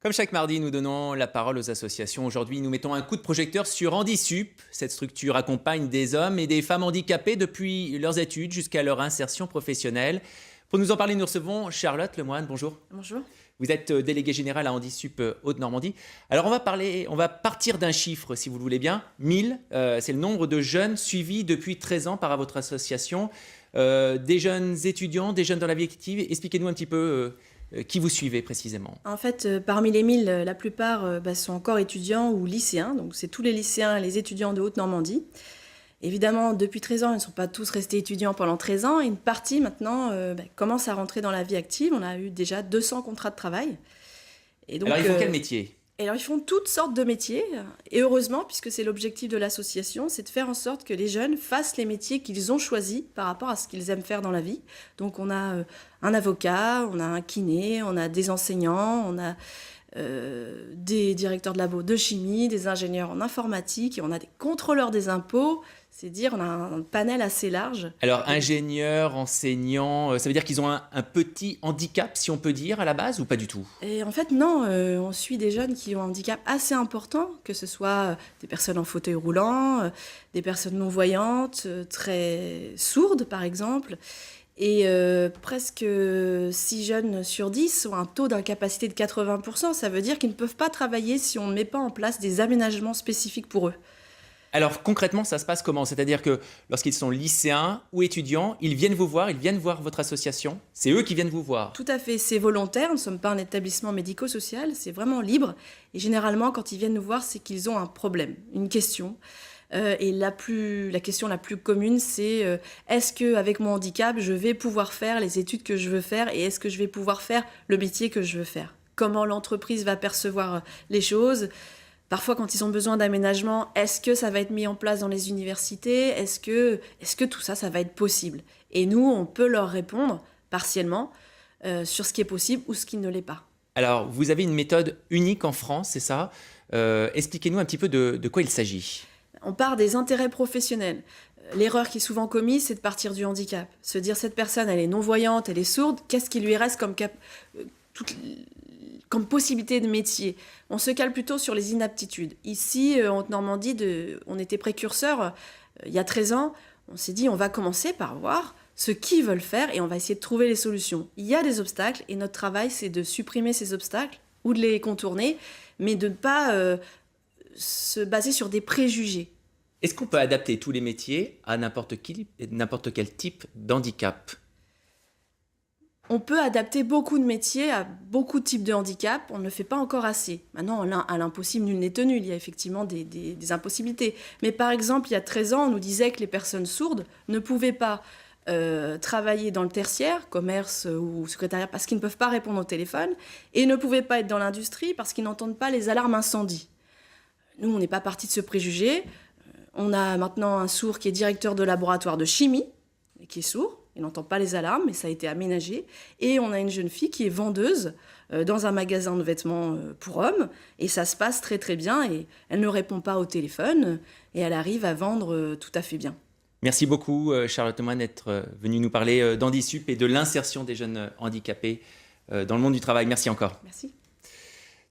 Comme chaque mardi, nous donnons la parole aux associations. Aujourd'hui, nous mettons un coup de projecteur sur Handisup. Cette structure accompagne des hommes et des femmes handicapés depuis leurs études jusqu'à leur insertion professionnelle. Pour nous en parler, nous recevons Charlotte Lemoine. Bonjour. Bonjour. Vous êtes déléguée générale à Handisup Haute-Normandie. Alors, on va partir d'un chiffre, si vous le voulez bien. 1000, c'est le nombre de jeunes suivis depuis 13 ans par votre association. Des jeunes étudiants, des jeunes dans la vie active. Expliquez-nous un petit peu qui vous suivez précisément. En fait, parmi les 1000, la plupart sont encore étudiants ou lycéens. Donc, c'est tous les lycéens et les étudiants de Haute-Normandie. Évidemment, depuis 13 ans, ils ne sont pas tous restés étudiants pendant 13 ans. Et une partie, maintenant, commence à rentrer dans la vie active. On a eu déjà 200 contrats de travail. Et donc, Alors, ils font quel métier ? Et alors, ils font toutes sortes de métiers. Et heureusement, puisque c'est l'objectif de l'association, c'est de faire en sorte que les jeunes fassent les métiers qu'ils ont choisis par rapport à ce qu'ils aiment faire dans la vie. Donc, on a un avocat, on a un kiné, on a des enseignants, on a des directeurs de labo de chimie, des ingénieurs en informatique, et on a des contrôleurs des impôts. C'est dire, on a un panel assez large. Alors, ingénieurs, enseignants, ça veut dire qu'ils ont un petit handicap, si on peut dire, à la base, ou pas du tout ? Et en fait, non, on suit des jeunes qui ont un handicap assez important, que ce soit des personnes en fauteuil roulant, des personnes non-voyantes, très sourdes, par exemple. Et presque 6 jeunes sur 10 ont un taux d'incapacité de 80%. Ça veut dire qu'ils ne peuvent pas travailler si on ne met pas en place des aménagements spécifiques pour eux. Alors concrètement, ça se passe comment ? C'est-à-dire que lorsqu'ils sont lycéens ou étudiants, ils viennent vous voir, ils viennent voir votre association. C'est eux qui viennent vous voir. Tout à fait, c'est volontaire, nous ne sommes pas un établissement médico-social, c'est vraiment libre. Et généralement, quand ils viennent nous voir, c'est qu'ils ont un problème, une question. Et la question la plus commune, c'est est-ce qu'avec mon handicap, je vais pouvoir faire les études que je veux faire et est-ce que je vais pouvoir faire le métier que je veux faire ? Comment l'entreprise va percevoir les choses ? Parfois, quand ils ont besoin d'aménagement, est-ce que ça va être mis en place dans les universités ? Est-ce que tout ça, ça va être possible ? Et nous, on peut leur répondre partiellement sur ce qui est possible ou ce qui ne l'est pas. Alors, vous avez une méthode unique en France, c'est ça ? Expliquez-nous un petit peu de quoi il s'agit. On part des intérêts professionnels. L'erreur qui est souvent commise, c'est de partir du handicap. Se dire, cette personne, elle est non-voyante, elle est sourde, qu'est-ce qui lui reste comme possibilité de métier ? On se cale plutôt sur les inaptitudes. Ici, en Haute-Normandie, on était précurseurs. Il y a 13 ans, on s'est dit, on va commencer par voir ce qu'ils veulent faire et on va essayer de trouver les solutions. Il y a des obstacles et notre travail, c'est de supprimer ces obstacles ou de les contourner, mais de ne pas se baser sur des préjugés. Est-ce qu'on peut adapter tous les métiers à n'importe quel type d'handicap ? On peut adapter beaucoup de métiers à beaucoup de types de handicap. On ne le fait pas encore assez. Maintenant, à l'impossible, nul n'est tenu. Il y a effectivement des impossibilités. Mais par exemple, il y a 13 ans, on nous disait que les personnes sourdes ne pouvaient pas travailler dans le tertiaire, commerce ou secrétariat, parce qu'ils ne peuvent pas répondre au téléphone, et ne pouvaient pas être dans l'industrie parce qu'ils n'entendent pas les alarmes incendie. Nous, on n'est pas parti de ce préjugé. On a maintenant un sourd qui est directeur de laboratoire de chimie, et qui est sourd. Il n'entend pas les alarmes, mais ça a été aménagé. Et on a une jeune fille qui est vendeuse dans un magasin de vêtements pour hommes. Et ça se passe très très bien. Et elle ne répond pas au téléphone. Et elle arrive à vendre tout à fait bien. Merci beaucoup Charlotte Lemoine d'être venue nous parler d'Handisup et de l'insertion des jeunes handicapés dans le monde du travail. Merci encore. Merci.